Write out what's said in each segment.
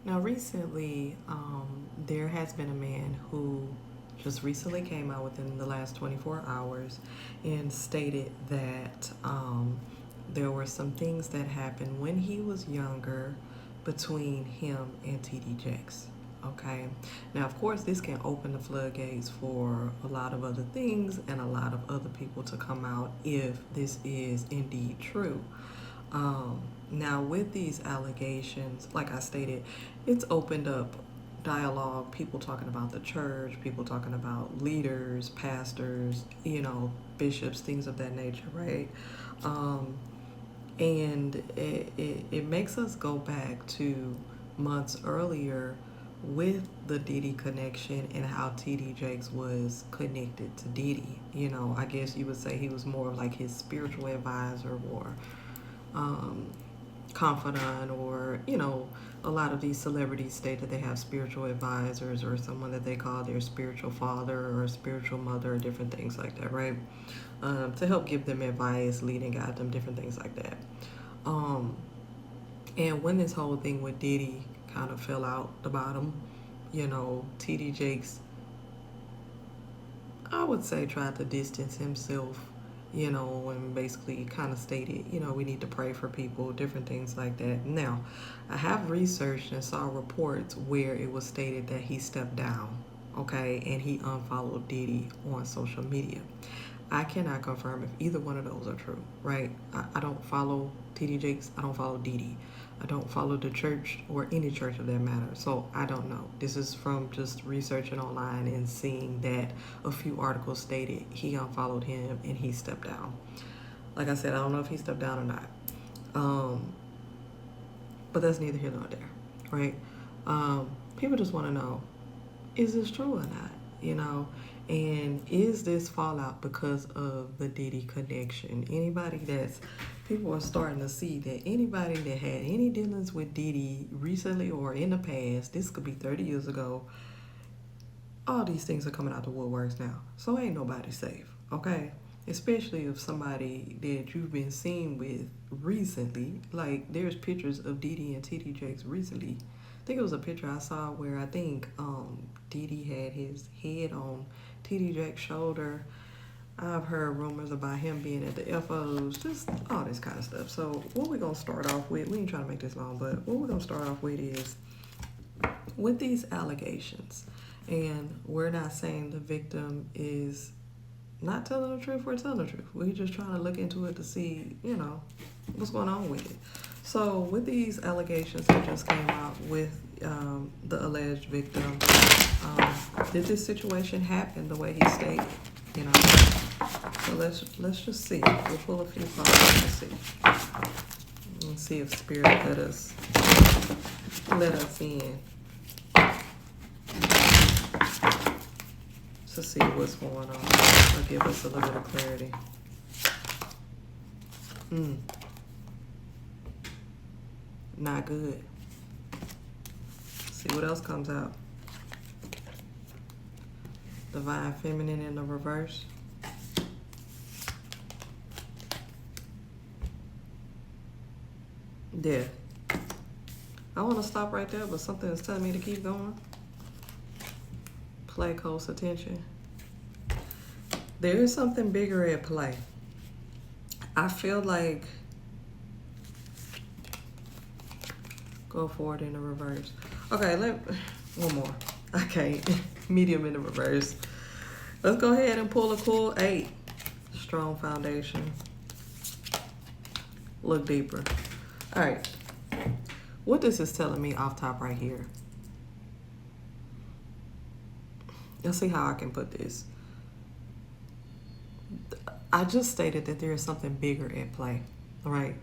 Now, recently, there has been a man who just recently came out within the last 24 hours and stated that there were some things that happened when he was younger between him and TD Jakes. Okay. Now, of course, this can open the floodgates for a lot of other things and a lot of other people to come out if this is indeed true. Um, Now, with these allegations, like I stated, it's opened up dialogue, people talking about the church, people talking about leaders, pastors, bishops, things of that nature, right? Um, and it makes us go back to months earlier with the Diddy connection and how TD Jakes was connected to Diddy. I guess you would say he was more of like his spiritual advisor or um, confidant, or a lot of these celebrities state that they have spiritual advisors or someone that they call their spiritual father or spiritual mother or different things like that, right? To help give them advice, lead and guide them, different things like that. um, and when this whole thing with Diddy kind of fell out the bottom, TD Jakes, I would say, tried to distance himself, and basically kind of stated, we need to pray for people, different things like that. Now, I have researched and saw reports where it was stated that he stepped down, okay, and he unfollowed Diddy on social media. I cannot confirm if either one of those are true, right? I don't follow TD Jakes. I don't follow Diddy. I don't follow the church or any church of that matter. So I don't know. This is from just researching online and seeing that a few articles stated he unfollowed him and he stepped down. Like I said, I don't know if he stepped down or not. Um, but that's neither here nor there, right? People just want to know, is this true or not? And is this fallout because of the Diddy connection? People are starting to see that anybody that had any dealings with Diddy recently or in the past, this could be 30 years ago, all these things are coming out the woodworks now. So ain't nobody safe, okay? Especially if somebody that you've been seen with recently, like there's pictures of Diddy and TD Jakes recently. I think it was a picture I saw where I think Diddy had his head on TD Jakes' shoulder. I've heard rumors about him being at the FOs, just all this kind of stuff. So what we're going to start off with, we ain't trying to make this long, but what we're going to start off with is with these allegations. And we're not saying the victim is not telling the truth or telling the truth. We're just trying to look into it to see, what's going on with it. So with these allegations that just came out with the alleged victim, did this situation happen the way he stated? So let's just see. We'll pull a few cards and see. Let's see if Spirit let us in to see what's going on, or give us a little bit of clarity. Not good. See what else comes out. Divine Feminine in the reverse. Death. I want to stop right there, but something is telling me to keep going. Play close attention. There is something bigger at play. I feel like, go forward in the reverse. Okay, one more. Okay, medium in the reverse. Let's go ahead and pull a cool 8. Strong foundation. Look deeper. All right. What this is telling me off top right here. Let's see how I can put this. I just stated that there is something bigger at play, right?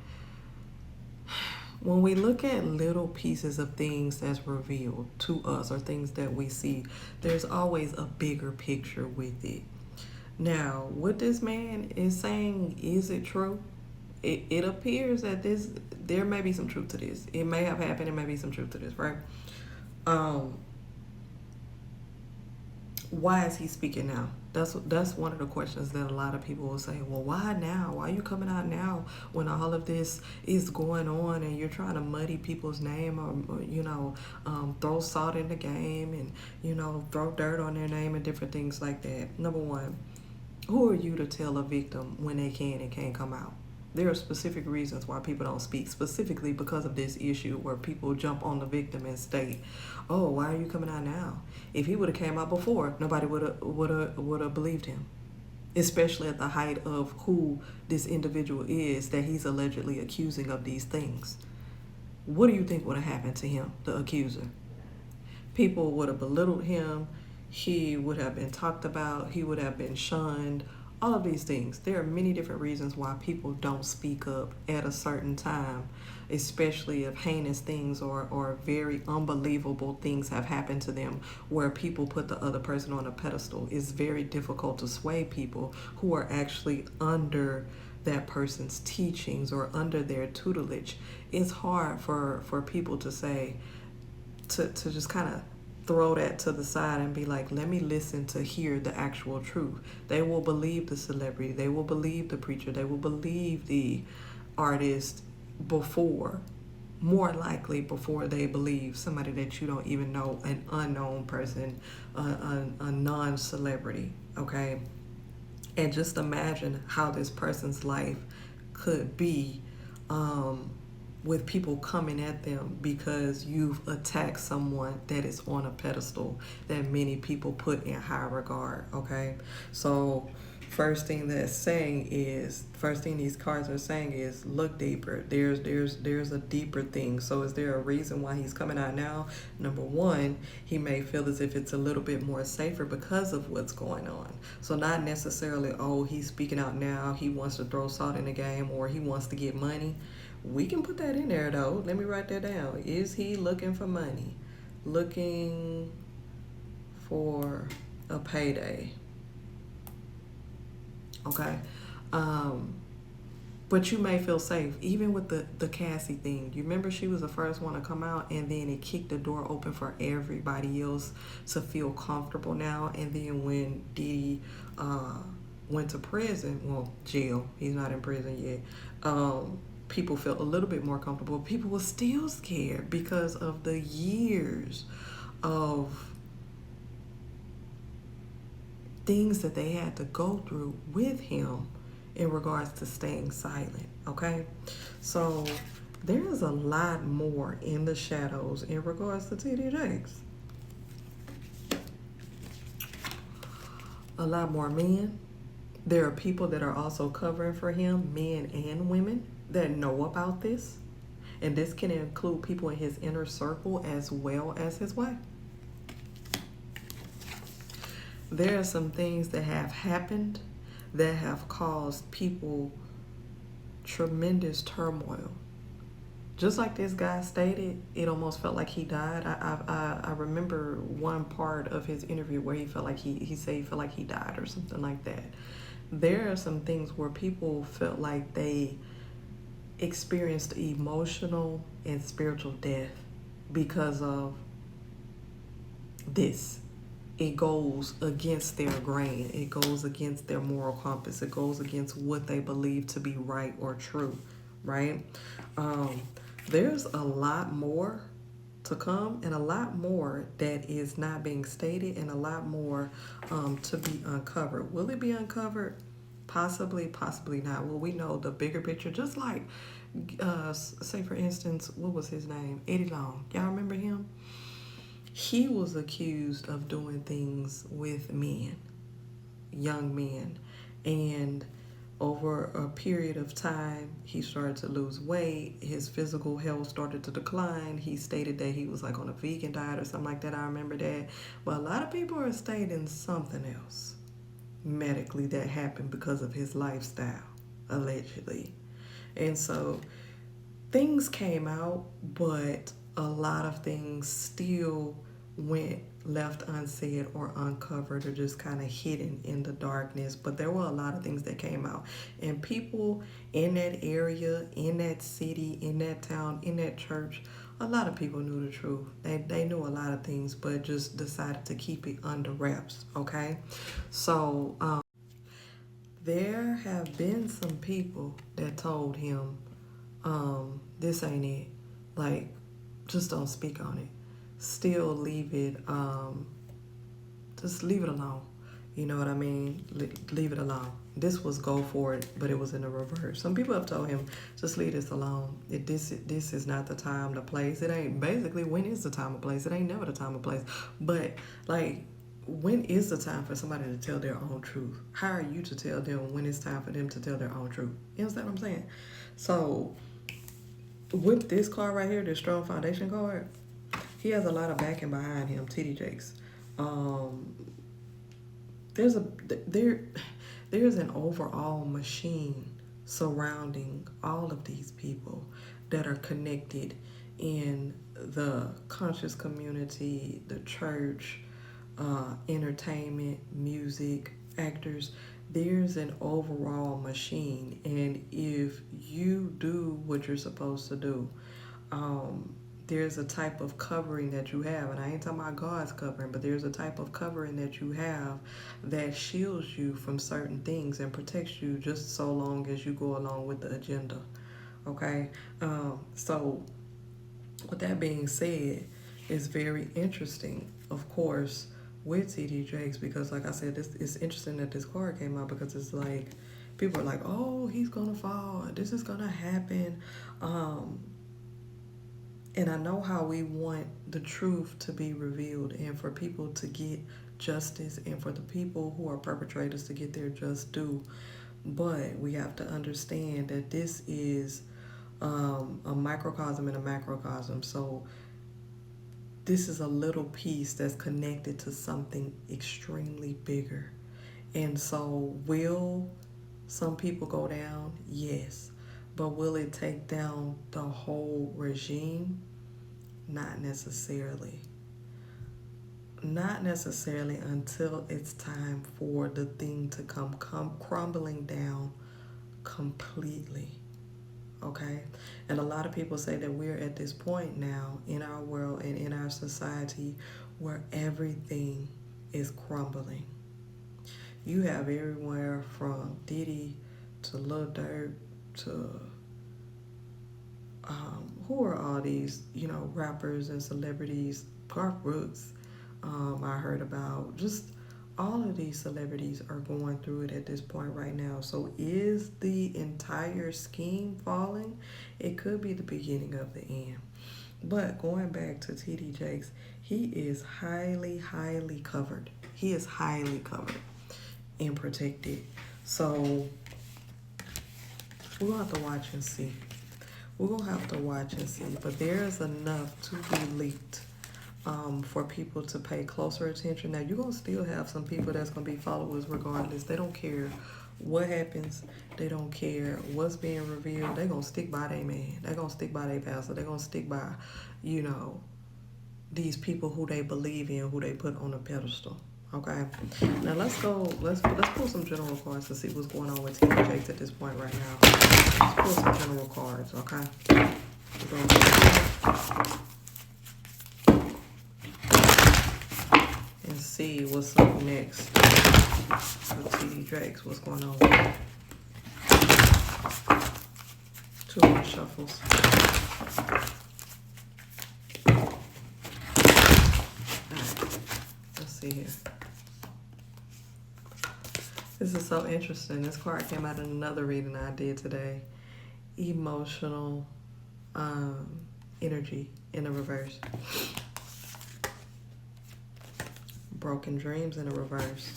When we look at little pieces of things that's revealed to us or things that we see, there's always a bigger picture with it. Now, what this man is saying, is it true? It appears that there may be some truth to this. It may have happened, there may be some truth to this, right? Why is he speaking now? That's one of the questions that a lot of people will say. Well, why now? Why are you coming out now when all of this is going on and you're trying to muddy people's name, or throw salt in the game, and throw dirt on their name and different things like that? Number one, who are you to tell a victim when they can and can't come out? There are specific reasons why people don't speak, specifically because of this issue where people jump on the victim and state, "Oh, why are you coming out now?" If he would have came out before, nobody would have believed him, especially at the height of who this individual is that he's allegedly accusing of these things. What do you think would have happened to him, the accuser? People would have belittled him. He would have been talked about. He would have been shunned. All of these things. There are many different reasons why people don't speak up at a certain time, especially if heinous things or very unbelievable things have happened to them where people put the other person on a pedestal. It's very difficult to sway people who are actually under that person's teachings or under their tutelage. It's hard for people to say, to just kind of throw that to the side and be like, let me listen to hear the actual truth. They will believe the celebrity, they will believe the preacher, they will believe the artist before, more likely before they believe somebody that you don't even know, an unknown person, a non-celebrity, okay? And just imagine how this person's life could be with people coming at them because you've attacked someone that is on a pedestal that many people put in high regard, okay? So first thing these cards are saying is look deeper. There's a deeper thing. So is there a reason why he's coming out now? Number one, he may feel as if it's a little bit more safer because of what's going on. So not necessarily, oh, he's speaking out now, he wants to throw salt in the game, or he wants to get money. We can put that in there though. Let me write that down. Is he looking for money? Looking for a payday. Okay. But you may feel safe, even with the Cassie thing. You remember she was the first one to come out, and then it kicked the door open for everybody else to feel comfortable now. And then when Diddy went to prison, well, jail, he's not in prison yet, people felt a little bit more comfortable. People were still scared because of the years of things that they had to go through with him in regards to staying silent, okay? So there's a lot more in the shadows in regards to T.D. Jakes. A lot more men. There are people that are also covering for him, men and women, that know about this. And this can include people in his inner circle as well as his wife. There are some things that have happened that have caused people tremendous turmoil. Just like this guy stated, it almost felt like he died. I remember one part of his interview where he felt like he said he felt like he died or something like that. There are some things where people felt like they experienced emotional and spiritual death because of this. It goes against their grain. It goes against their moral compass. It goes against what they believe to be right or true, right? There's a lot more to come, and a lot more that is not being stated, and a lot more to be uncovered. Will it be uncovered? Possibly, possibly not. Well, we know the bigger picture, just like, say for instance, what was his name? Eddie Long. Y'all remember him? He was accused of doing things with men, young men, and over a period of time, he started to lose weight. His physical health started to decline. He stated that he was like on a vegan diet or something like that. I remember that. But a lot of people are stating something else medically that happened because of his lifestyle, allegedly. And so things came out, but a lot of things still went left unsaid or uncovered or just kind of hidden in the darkness. But there were a lot of things that came out, and people in that area, in that city, in that town, in that church, a lot of people knew the truth. They knew a lot of things, but just decided to keep it under wraps, okay? So there have been some people that told him, this ain't it. Like, just don't speak on it. Still leave it, just leave it alone. You know what I mean? Leave it alone. This was go for it, but it was in the reverse. Some people have told him, just leave this alone. This is not the time, the place. It ain't, basically, when is the time or place? It ain't never the time or place. But, like, when is the time for somebody to tell their own truth? How are you to tell them when it's time for them to tell their own truth? You understand what I'm saying? So, with this card right here, this strong foundation card, he has a lot of backing behind him, TD Jakes. There's an overall machine surrounding all of these people that are connected in the conscious community, the church, entertainment, music, actors. There's an overall machine, and if you do what you're supposed to do, there's a type of covering that you have, and I ain't talking about God's covering, but there's a type of covering that you have that shields you from certain things and protects you just so long as you go along with the agenda, okay? So with that being said, it's very interesting, of course, with TD Jakes, because like I said, it's interesting that this card came out, because it's like, people are like, oh, he's gonna fall, this is gonna happen, and I know how we want the truth to be revealed and for people to get justice and for the people who are perpetrators to get their just due. But we have to understand that this is a microcosm and a macrocosm. So this is a little piece that's connected to something extremely bigger. And so will some people go down? Yes. But will it take down the whole regime? Not necessarily. Not necessarily until it's time for the thing to come crumbling down completely. Okay? And a lot of people say that we're at this point now in our world and in our society where everything is crumbling. You have everywhere from Diddy to Lil Durk to who are all these, rappers and celebrities? Garth Brooks, I heard about. Just all of these celebrities are going through it at this point right now. So is the entire scheme falling? It could be the beginning of the end. But going back to TD Jakes, he is highly, highly covered. He is highly covered and protected. So we're going to have to watch and see. We're going to have to watch and see. But there's enough to be leaked for people to pay closer attention. Now, you're going to still have some people that's going to be followers regardless. They don't care what happens. They don't care what's being revealed. They're going to stick by their man. They're going to stick by their pastor. They're going to stick by, these people who they believe in, who they put on a pedestal. Okay, now let's pull some general cards to see what's going on with TD Jakes at this point right now. Let's pull some general cards, okay? And see what's up next with TD Jakes. What's going on? 2 more shuffles. Alright, let's see here. This is so interesting. This card came out in another reading I did today. Emotional energy in the reverse. Broken dreams in the reverse.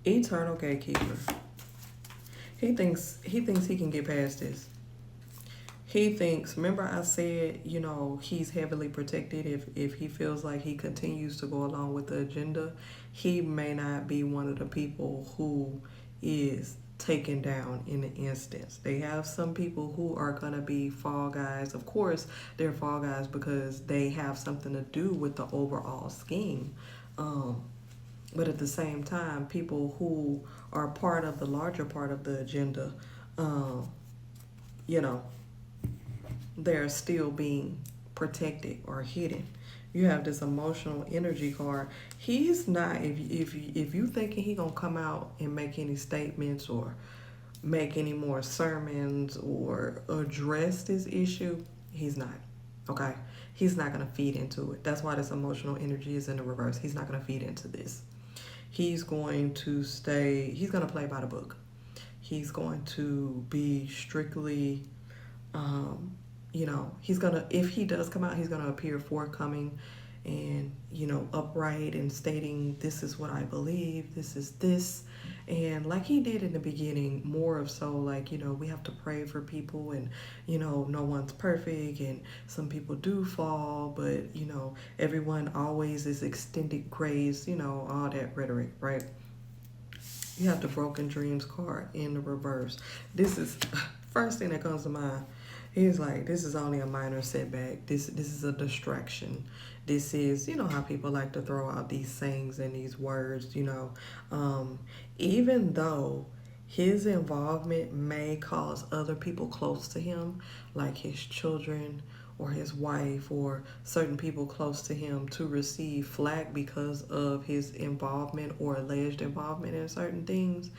Eternal gatekeeper. He thinks he can get past this. He thinks, remember I said, he's heavily protected. If he feels like he continues to go along with the agenda, he may not be one of the people who is taken down in the instance. They have some people who are going to be fall guys. Of course, they're fall guys because they have something to do with the overall scheme. But at the same time, people who are part of the larger part of the agenda, they're still being protected or hidden. You have this emotional energy card. He's not, if you thinking he gonna come out and make any statements or make any more sermons or address this issue, he's not. Okay? He's not gonna feed into it. That's why this emotional energy is in the reverse. He's not gonna feed into this. He's going to stay, he's gonna play by the book. He's going to be strictly he's gonna, if he does come out, he's gonna appear forthcoming and upright and stating, this is what I believe, this is this. And like he did in the beginning, more of so like, we have to pray for people, and no one's perfect and some people do fall, but everyone always is extended grace, all that rhetoric, right? You have the broken dreams card in the reverse. This is first thing that comes to mind. He's like, this is only a minor setback. This is a distraction. This is, how people like to throw out these sayings and these words, even though his involvement may cause other people close to him, like his children or his wife or certain people close to him, to receive flack because of his involvement or alleged involvement in certain things.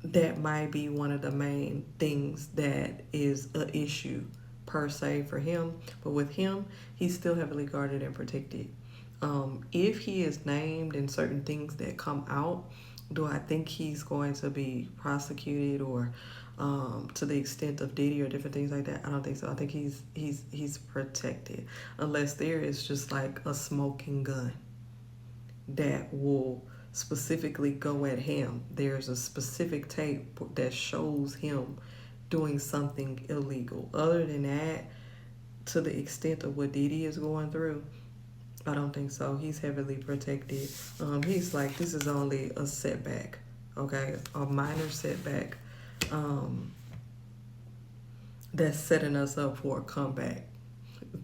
That might be one of the main things that is an issue per se for him. But with him, he's still heavily guarded and protected. If he is named in certain things that come out, do I think he's going to be prosecuted or to the extent of Diddy or different things like that? I don't think so. I think he's protected, unless there is just like a smoking gun that will specifically go at him. There's a specific tape that shows him doing something illegal. Other than that, to the extent of what Diddy is going through, I don't think so. He's heavily protected. He's like, this is only a setback, okay? A minor setback that's setting us up for a comeback.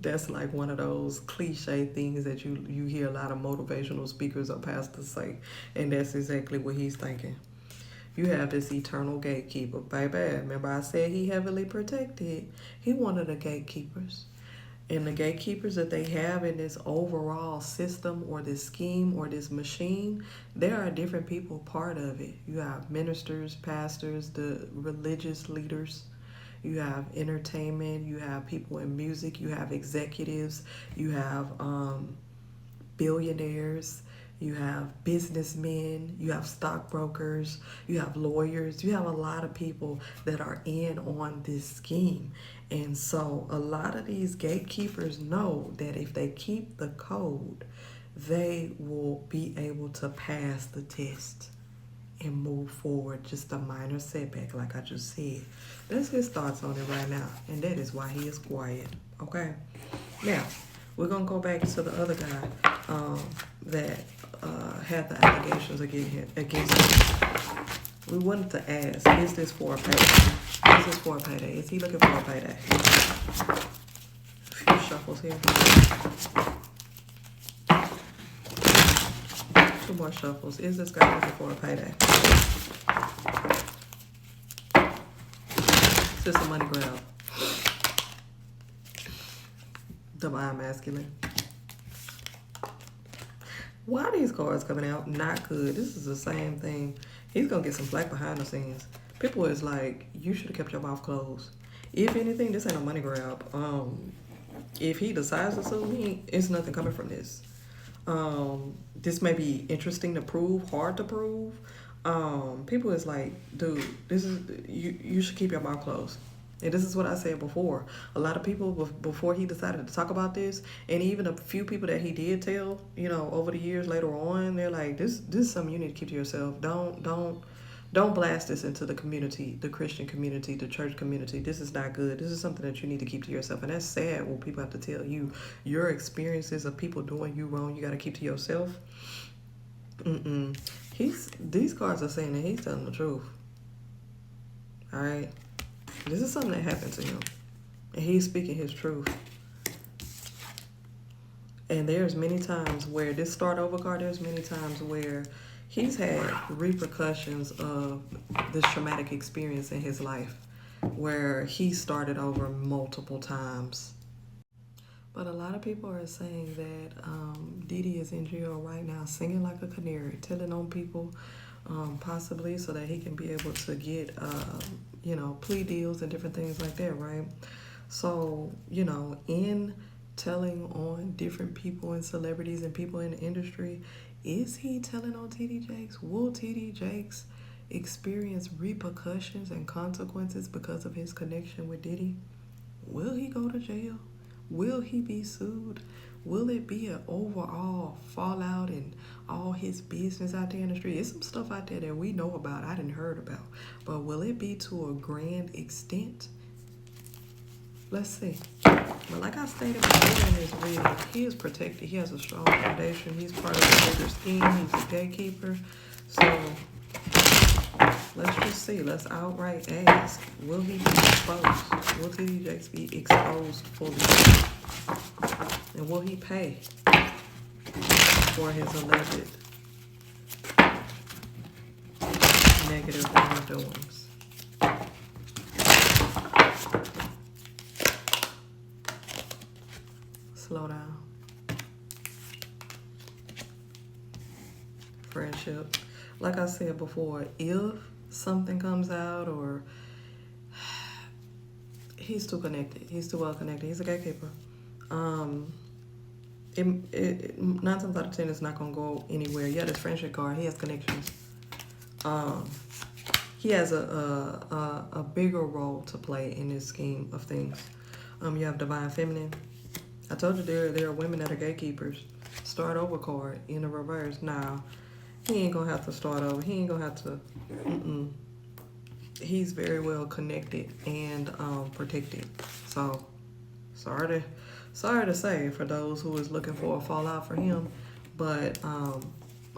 That's like one of those cliche things that you hear a lot of motivational speakers or pastors say, and that's exactly what he's thinking. You have this eternal gatekeeper, baby. Remember I said he heavily protected. He one of the gatekeepers. And the gatekeepers that they have in this overall system or this scheme or this machine, there are different people part of it. You have ministers, pastors, the religious leaders. You have entertainment, you have people in music, you have executives, you have billionaires, you have businessmen, you have stockbrokers, you have lawyers, you have a lot of people that are in on this scheme. And so a lot of these gatekeepers know that if they keep the code, they will be able to pass the test and move forward. Just a minor setback, like I just said. That's his thoughts on it right now, and that is why he is quiet. Okay, now we're gonna go back to the other guy that had the allegations against him. We wanted to ask, is this for a payday? Is this for a payday? Is he looking for a payday? A few shuffles here. Two more shuffles. Is this guy looking for a payday? Is this a money grab? Divine masculine. Why are these cards coming out? Not good. This is the same thing. He's going to get some flack behind the scenes. People is like, you should have kept your mouth closed. If anything, this ain't a money grab. If he decides to sue me, it's nothing coming from this. This may be interesting to prove, hard to prove. People is like, dude, this is you should keep your mouth closed. And this is what I said before. A lot of people, before he decided to talk about this, and even a few people that he did tell, over the years later on, they're like, this is something you need to keep to yourself. Don't blast this into the community, the Christian community, the church community. This is not good. This is something that you need to keep to yourself. And that's sad when people have to tell you your experiences of people doing you wrong, you got to keep to yourself. These cards are saying that he's telling the truth. All right. This is something that happened to him, and he's speaking his truth. And there's many times where this start over card, there's many times where he's had repercussions of this traumatic experience in his life. where he started over multiple times. But a lot of people are saying that Diddy is in jail right now, singing like a canary, telling on people, possibly so that he can be able to get, plea deals and different things like that, right? So, in telling on different people and celebrities and people in the industry, is he telling on TD Jakes? Will TD Jakes experience repercussions and consequences because of his connection with Diddy? Will he go to jail? Will he be sued? Will it be an overall fallout in all his business out there in the street? There's some stuff out there that we know about, I didn't heard about. But will it be to a grand extent? Let's see. But like I stated before in this video, he is protected. He has a strong foundation. He's part of a bigger scheme. He's a gatekeeper. So let's just see. Let's outright ask, will he be exposed? Will TD Jakes be exposed fully? And will he pay for his alleged negative wrongdoings? Slow down. Friendship. Like I said before, if something comes out or he's too connected, he's too well connected, he's a gatekeeper. 9 times out of 10 it's not gonna go anywhere. Yeah, this friendship card, he has connections. He has a bigger role to play in this scheme of things. You have divine feminine. I told you there are women that are gatekeepers. Start over card in the reverse. Now, he ain't gonna have to start over. He ain't gonna have to. He's very well connected and protected. So, sorry to say for those who is looking for a fallout for him, but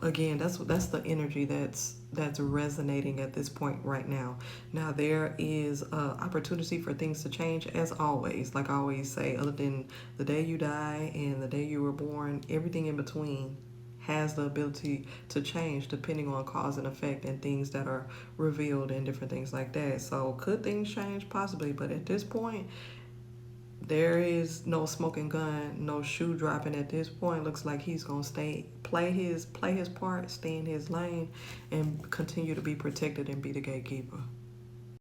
again, that's the energy that's resonating at this point right now. Now there is opportunity for things to change, as always. Like I always say, other than the day you die and the day you were born, everything in between has the ability to change depending on cause and effect and things that are revealed and different things like that. So could things change? Possibly, but at this point, there is no smoking gun, no shoe dropping at this point. Looks like he's gonna play his part, stay in his lane, and continue to be protected and be the gatekeeper.